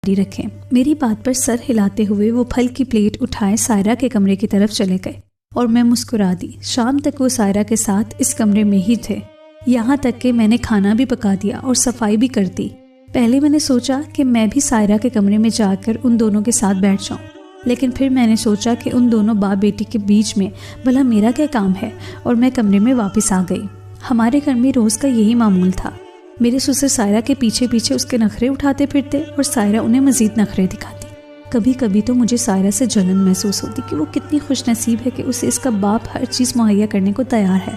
رکھیں۔ میری بات پر سر ہلاتے ہوئے وہ پھل کی پلیٹ اٹھائے سائرہ کے کمرے کی طرف چلے گئے اور میں مسکرا دی۔ شام تک وہ سائرہ کے ساتھ اس کمرے میں ہی تھے، یہاں تک کہ میں نے کھانا بھی پکا دیا اور صفائی بھی کر دی۔ پہلے میں نے سوچا کہ میں بھی سائرہ کے کمرے میں جا کر ان دونوں کے ساتھ بیٹھ جاؤں، لیکن پھر میں نے سوچا کہ ان دونوں باپ بیٹی کے بیچ میں بھلا میرا کیا کام ہے، اور میں کمرے میں واپس آ گئی۔ ہمارے گھر میں روز کا یہی معمول تھا، میرے سسر سائرہ کے پیچھے پیچھے اس کے نخرے اٹھاتے پھرتے اور سائرہ انہیں مزید نخرے دکھاتی۔ کبھی کبھی تو مجھے سائرہ سے جلن محسوس ہوتی کہ وہ کتنی خوش نصیب ہے کہ اسے اس کا باپ ہر چیز مہیا کرنے کو تیار ہے،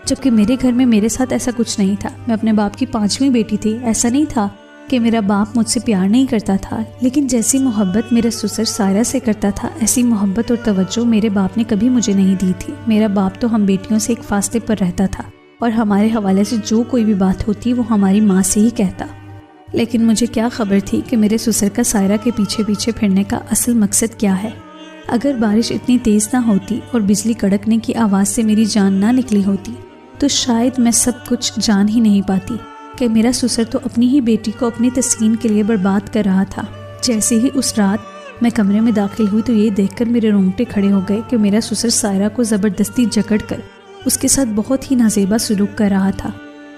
جبکہ میرے گھر میں میرے ساتھ ایسا کچھ نہیں تھا۔ میں اپنے باپ کی 5ویں بیٹی تھی، ایسا نہیں تھا کہ میرا باپ مجھ سے پیار نہیں کرتا تھا، لیکن جیسی محبت میرا سسر سائرہ سے کرتا تھا ایسی محبت اور توجہ میرے باپ نے کبھی مجھے نہیں دی تھی۔ میرا باپ تو ہم بیٹیوں سے ایک فاصلے پر رہتا تھا اور ہمارے حوالے سے جو کوئی بھی بات ہوتی وہ ہماری ماں سے ہی کہتا، لیکن مجھے کیا خبر تھی کہ میرے سسر کا سائرہ کے پیچھے پیچھے پھرنے کا اصل مقصد کیا ہے۔ اگر بارش اتنی تیز نہ ہوتی اور بجلی کڑکنے کی آواز سے میری جان نہ نکلی ہوتی تو شاید میں سب کچھ جان ہی نہیں پاتی کہ میرا سسر تو اپنی ہی بیٹی کو اپنی تسکین کے لیے برباد کر رہا تھا۔ جیسے ہی اس رات میں کمرے میں داخل ہوئی تو یہ دیکھ کر میرے رونگٹے کھڑے ہو گئے کہ میرا سسر سائرہ کو زبردستی جکڑ کر اس کے ساتھ بہت ہی نازیبا سلوک کر رہا تھا،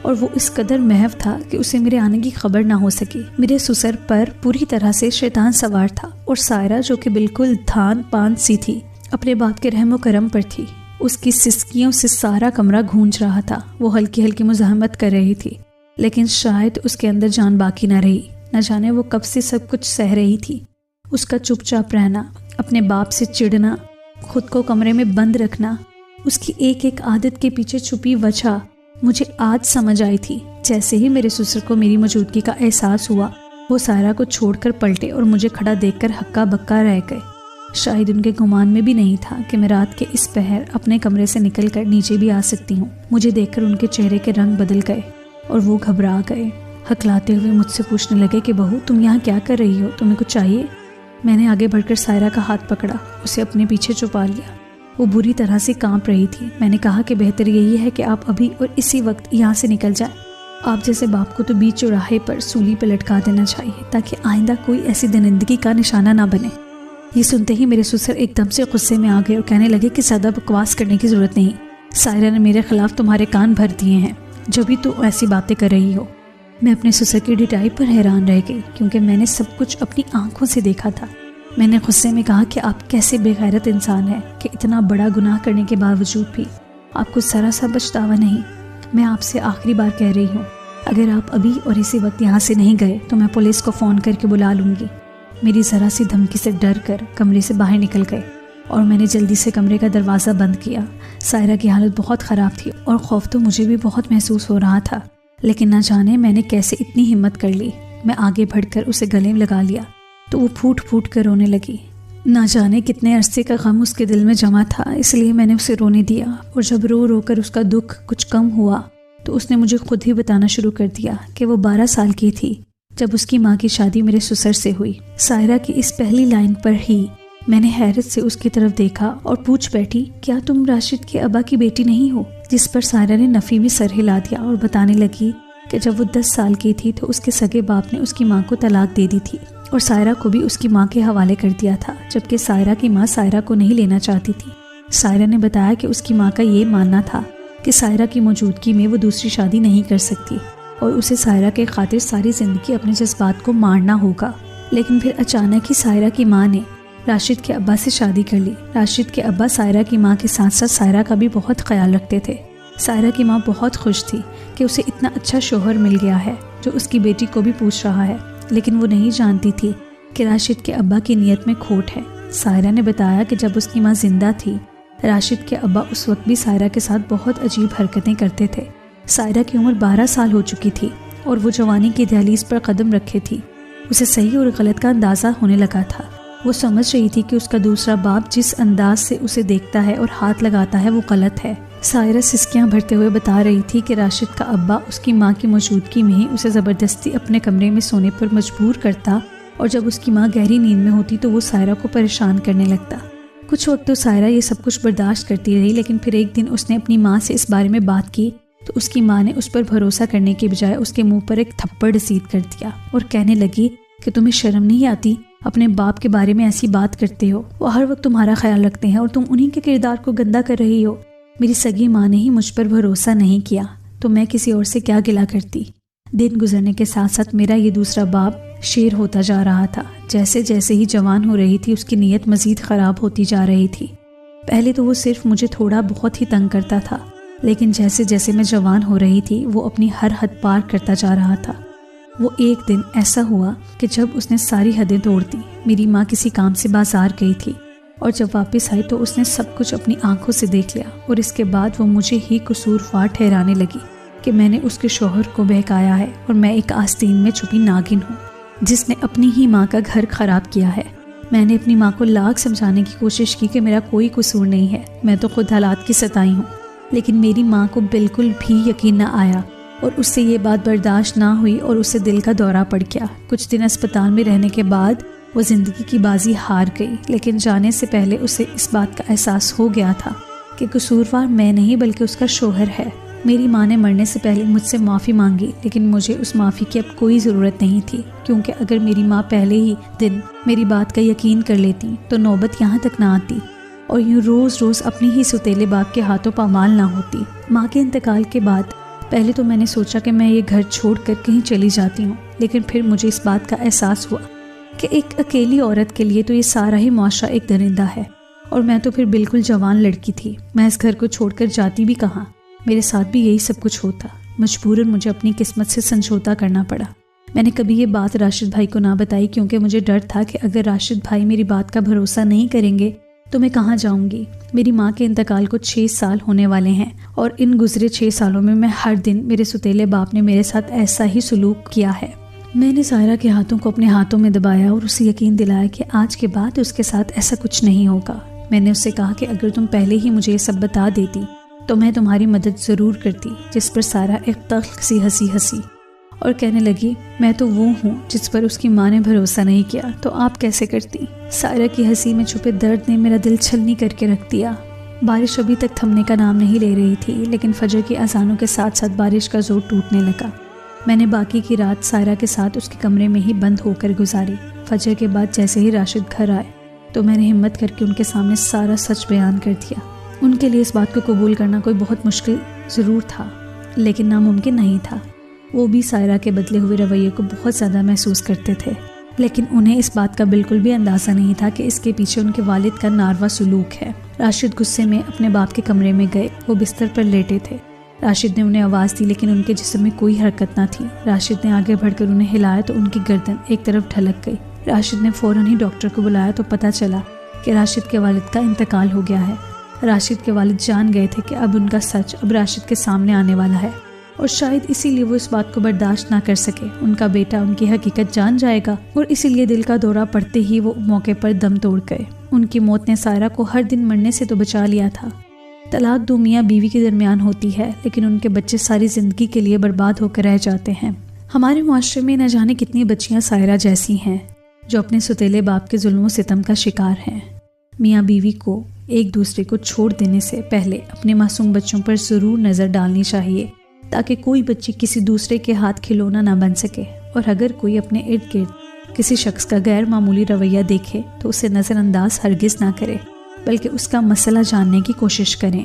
اور وہ اس قدر محو تھا کہ اسے میرے آنے کی خبر نہ ہو سکی۔ میرے سسر پر پوری طرح سے شیطان سوار تھا، اور سائرہ جو کہ بالکل دھان پان سی تھی اپنے باپ کے رحم و کرم پر تھی، اس کی سسکیوں سے سارا کمرہ گونج رہا تھا۔ وہ ہلکی ہلکی مزاحمت کر رہی تھی، لیکن شاید اس کے اندر جان باقی نہ رہی۔ نہ جانے وہ کب سے سب کچھ سہ رہی تھی۔ اس کا چپ چاپ رہنا، اپنے باپ سے چڑنا، خود کو کمرے میں بند رکھنا، اس کی ایک ایک عادت کے پیچھے چھپی وجہ مجھے آج سمجھ آئی تھی۔ جیسے ہی میرے سسر کو میری موجودگی کا احساس ہوا، وہ سائرہ کو چھوڑ کر پلٹے اور مجھے کھڑا دیکھ کر ہکا بکا رہ گئے۔ شاید ان کے گمان میں بھی نہیں تھا کہ میں رات کے اس پہر اپنے کمرے سے نکل کر نیچے بھی آ سکتی ہوں۔ مجھے دیکھ کر ان کے چہرے کے رنگ بدل گئے اور وہ گھبرا گئے۔ ہکلاتے ہوئے مجھ سے پوچھنے لگے کہ بہو تم یہاں کیا کر رہی ہو، تمہیں کچھ چاہیے؟ میں نے آگے بڑھ کر سائرہ کا ہاتھ پکڑا، اسے اپنے پیچھے چھپا لیا۔ وہ بری طرح سے کانپ رہی تھی۔ میں نے کہا کہ بہتر یہی ہے کہ آپ ابھی اور اسی وقت یہاں سے نکل جائیں۔ آپ جیسے باپ کو تو بیچ چوراہے پر سولی پہ لٹکا دینا چاہیے تاکہ آئندہ کوئی ایسی درندگی کا نشانہ نہ بنے۔ یہ سنتے ہی میرے سسر ایک دم سے غصے میں آ گئے اور کہنے لگے کہ زیادہ بکواس کرنے کی ضرورت نہیں، سائرہ نے میرے خلاف تمہارے کان بھر دیے ہیں جو بھی تو ایسی باتیں کر رہی ہو۔ میں اپنے سسر کی ڈٹائی پر حیران رہ گئی، کیونکہ میں نے سب کچھ اپنی آنکھوں سے دیکھا تھا۔ میں نے غصے میں کہا کہ آپ کیسے بے غیرت انسان ہیں کہ اتنا بڑا گناہ کرنے کے باوجود بھی آپ کو ذرا سا پچھتاوا نہیں۔ میں آپ سے آخری بار کہہ رہی ہوں، اگر آپ ابھی اور اسی وقت یہاں سے نہیں گئے تو میں پولیس کو فون کر کے بلا لوں گی۔ میری ذرا سی دھمکی سے ڈر کر کمرے سے باہر نکل گئے اور میں نے جلدی سے کمرے کا دروازہ بند کیا۔ سائرہ کی حالت بہت خراب تھی اور خوف تو مجھے بھی بہت محسوس ہو رہا تھا، لیکن نہ جانے میں نے کیسے اتنی ہمت کر لی۔ میں آگے بڑھ کر اسے گلے لگا لیا تو وہ پھوٹ پھوٹ کر رونے لگی۔ نہ جانے کتنے عرصے کا غم اس کے دل میں جمع تھا، اس لیے میں نے اسے رونے دیا، اور جب رو رو کر اس کا دکھ کچھ کم ہوا تو اس نے مجھے خود ہی بتانا شروع کر دیا کہ وہ 12 سال کی تھی جب اس کی ماں کی شادی میرے سسر سے ہوئی۔ سائرہ کی اس پہلی لائن پر ہی میں نے حیرت سے اس کی طرف دیکھا اور پوچھ بیٹھی، کیا تم راشد کے ابا کی بیٹی نہیں ہو؟ جس پر سائرہ نے نفی میں سر ہلا دیا اور بتانے لگی کہ جب وہ 10 سال کی تھی تو اس کے سگے باپ نے اس کی ماں کو طلاق دے دی تھی اور سائرہ کو بھی اس کی ماں کے حوالے کر دیا تھا، جبکہ سائرہ کی ماں سائرہ کو نہیں لینا چاہتی تھی۔ سائرہ نے بتایا کہ اس کی ماں کا یہ ماننا تھا کہ سائرہ کی موجودگی میں وہ دوسری شادی نہیں کر سکتی اور اسے سائرہ کے خاطر ساری زندگی اپنے جذبات کو مارنا ہوگا۔ لیکن پھر اچانک ہی سائرہ کی ماں نے راشد کے ابا سے شادی کر لی۔ راشد کے ابا سائرہ کی ماں کے ساتھ ساتھ سائرہ کا بھی بہت خیال رکھتے تھے۔ سائرہ کی ماں بہت خوش تھی کہ اسے اتنا اچھا شوہر مل گیا ہے جو اس کی بیٹی کو بھی پوچھ رہا ہے، لیکن وہ نہیں جانتی تھی کہ راشد کے ابا کی نیت میں کھوٹ ہے۔ سائرہ نے بتایا کہ جب اس کی ماں زندہ تھی، راشد کے ابا اس وقت بھی سائرہ کے ساتھ بہت عجیب حرکتیں کرتے تھے۔ سائرہ کی عمر 12 سال ہو چکی تھی اور وہ جوانی کی دہلیز پر قدم رکھے تھی۔ اسے صحیح اور غلط کا اندازہ ہونے لگا تھا۔ وہ سمجھ رہی تھی کہ اس کا دوسرا باپ جس انداز سے اسے دیکھتا ہے اور ہاتھ لگاتا ہے وہ غلط ہے۔ سائرہ سسکیاں بھرتے ہوئے بتا رہی تھی کہ راشد کا ابا اس کی ماں کی موجودگی میں ہی اسے زبردستی اپنے کمرے میں سونے پر مجبور کرتا، اور جب اس کی ماں گہری نیند میں ہوتی تو وہ سائرہ کو پریشان کرنے لگتا۔ کچھ وقت تو سائرہ یہ سب کچھ برداشت کرتی رہی، لیکن پھر ایک دن اس نے اپنی ماں سے اس بارے میں بات کی تو اس کی ماں نے اس پر بھروسہ کرنے کے بجائے اس کے منہ پر ایک تھپڑ رسید کر دیا اور کہنے لگی کہ تمہیں شرم نہیں آتی؟ اپنے باپ کے بارے میں ایسی بات کرتے ہو، وہ ہر وقت تمہارا خیال رکھتے ہیں اور تم انہی کے کردار کو گندا کر رہی ہو۔ میری سگی ماں نے ہی مجھ پر بھروسہ نہیں کیا تو میں کسی اور سے کیا گلہ کرتی۔ دن گزرنے کے ساتھ ساتھ میرا یہ دوسرا باپ شیر ہوتا جا رہا تھا۔ جیسے جیسے ہی جوان ہو رہی تھی اس کی نیت مزید خراب ہوتی جا رہی تھی۔ پہلے تو وہ صرف مجھے تھوڑا بہت ہی تنگ کرتا تھا، لیکن جیسے جیسے میں جوان ہو رہی تھی وہ اپنی ہر حد پار کرتا جا رہا تھا۔ وہ ایک دن ایسا ہوا کہ جب اس نے ساری حدیں توڑ دی۔ میری ماں کسی کام سے بازار گئی تھی اور جب واپس آئی تو اس نے سب کچھ اپنی آنکھوں سے دیکھ لیا، اور اس کے بعد وہ مجھے ہی قصوروار ٹھہرانے لگی کہ میں نے اس کے شوہر کو بہکایا ہے اور میں ایک آستین میں چھپی ناگن ہوں جس نے اپنی ہی ماں کا گھر خراب کیا ہے۔ میں نے اپنی ماں کو لاکھ سمجھانے کی کوشش کی کہ میرا کوئی قصور نہیں ہے، میں تو خود حالات کی ستائی ہوں، لیکن میری ماں کو بالکل بھی یقین نہ آیا اور اس سے یہ بات برداشت نہ ہوئی اور اسے دل کا دورہ پڑ گیا۔ کچھ دن اسپتال میں رہنے کے بعد وہ زندگی کی بازی ہار گئی، لیکن جانے سے پہلے اسے اس بات کا احساس ہو گیا تھا کہ قصوروار میں نہیں بلکہ اس کا شوہر ہے۔ میری ماں نے مرنے سے پہلے مجھ سے معافی مانگی، لیکن مجھے اس معافی کی اب کوئی ضرورت نہیں تھی، کیونکہ اگر میری ماں پہلے ہی دن میری بات کا یقین کر لیتی تو نوبت یہاں تک نہ آتی اور یوں روز روز اپنی ہی ستیلے باپ کے ہاتھوں پامال نہ ہوتی۔ ماں کے انتقال کے بعد پہلے تو میں نے سوچا کہ میں یہ گھر چھوڑ کر کہیں چلی جاتی ہوں، لیکن پھر مجھے اس بات کا احساس ہوا کہ ایک اکیلی عورت کے لیے تو یہ سارا ہی معاشرہ ایک درندہ ہے، اور میں تو پھر بالکل جوان لڑکی تھی۔ میں اس گھر کو چھوڑ کر جاتی بھی کہاں؟ میرے ساتھ بھی یہی سب کچھ ہوتا۔ مجبوراً مجھے اپنی قسمت سے سمجھوتا کرنا پڑا۔ میں نے کبھی یہ بات راشد بھائی کو نہ بتائی، کیونکہ مجھے ڈر تھا کہ اگر راشد بھائی میری بات کا بھروسہ نہیں کریں گے تو میں کہاں جاؤں گی۔ میری ماں کے انتقال کو 6 سال ہونے والے ہیں، اور ان گزرے 6 سالوں میں ہر دن میرے ستیلے باپ نے میرے ساتھ ایسا ہی سلوک کیا ہے۔ میں نے سائرہ کے ہاتھوں کو اپنے ہاتھوں میں دبایا اور اسے یقین دلایا کہ آج کے بعد اس کے ساتھ ایسا کچھ نہیں ہوگا۔ میں نے اس سے کہا کہ اگر تم پہلے ہی مجھے یہ سب بتا دیتی تو میں تمہاری مدد ضرور کرتی، جس پر سائرہ ایک تلخ سی ہنسی اور کہنے لگی، میں تو وہ ہوں جس پر اس کی ماں نے بھروسہ نہیں کیا، تو آپ کیسے کرتی؟ سائرہ کی ہنسی میں چھپے درد نے میرا دل چھلنی کر کے رکھ دیا۔ بارش ابھی تک تھمنے کا نام نہیں لے رہی تھی، لیکن فجر کی اذانوں کے ساتھ ساتھ بارش کا زور ٹوٹنے لگا۔ میں نے باقی کی رات سائرہ کے ساتھ اس کے کمرے میں ہی بند ہو کر گزاری۔ فجر کے بعد جیسے ہی راشد گھر آئے تو میں نے ہمت کر کے ان کے سامنے سارا سچ بیان کر دیا۔ ان کے لیے اس بات کو قبول کرنا کوئی بہت مشکل ضرور تھا، لیکن ناممکن نہیں تھا۔ وہ بھی سائرہ کے بدلے ہوئے رویے کو بہت زیادہ محسوس کرتے تھے، لیکن انہیں اس بات کا بالکل بھی اندازہ نہیں تھا کہ اس کے پیچھے ان کے والد کا ناروا سلوک ہے۔ راشد غصے میں اپنے باپ کے کمرے میں گئے۔ وہ بستر پر لیٹے تھے۔ راشد نے انہیں آواز دی، لیکن ان کے جسم میں کوئی حرکت نہ تھی۔ راشد نے آگے بڑھ کر انہیں ہلایا تو ان کی گردن ایک طرف ڈھلک گئی۔ راشد نے فوراً ہی ڈاکٹر کو بلایا تو پتہ چلا کہ راشد کے والد کا انتقال ہو گیا ہے۔ راشد کے والد جان گئے تھے کہ اب ان کا سچ اب راشد کے سامنے آنے والا ہے، اور شاید اسی لیے وہ اس بات کو برداشت نہ کر سکے۔ ان کا بیٹا ان کی حقیقت جان جائے گا، اور اسی لیے دل کا دورہ پڑتے ہی وہ موقع پر دم توڑ گئے۔ ان کی موت نے سائرہ کو ہر دن مرنے سے تو بچا لیا تھا۔ طلاق 2 میاں بیوی کے درمیان ہوتی ہے، لیکن ان کے بچے ساری زندگی کے لیے برباد ہو کر رہ جاتے ہیں۔ ہمارے معاشرے میں نہ جانے کتنی بچیاں سائرہ جیسی ہیں جو اپنے ستیلے باپ کے ظلم و ستم کا شکار ہیں۔ میاں بیوی کو ایک دوسرے کو چھوڑ دینے سے پہلے اپنے معصوم بچوں پر ضرور نظر ڈالنی چاہیے، تاکہ کوئی بچی کسی دوسرے کے ہاتھ کھلونا نہ بن سکے، اور اگر کوئی اپنے ارد گرد کسی شخص کا غیر معمولی رویہ دیکھے تو اسے نظر انداز ہرگز نہ کرے، بلکہ اس کا مسئلہ جاننے کی کوشش کریں۔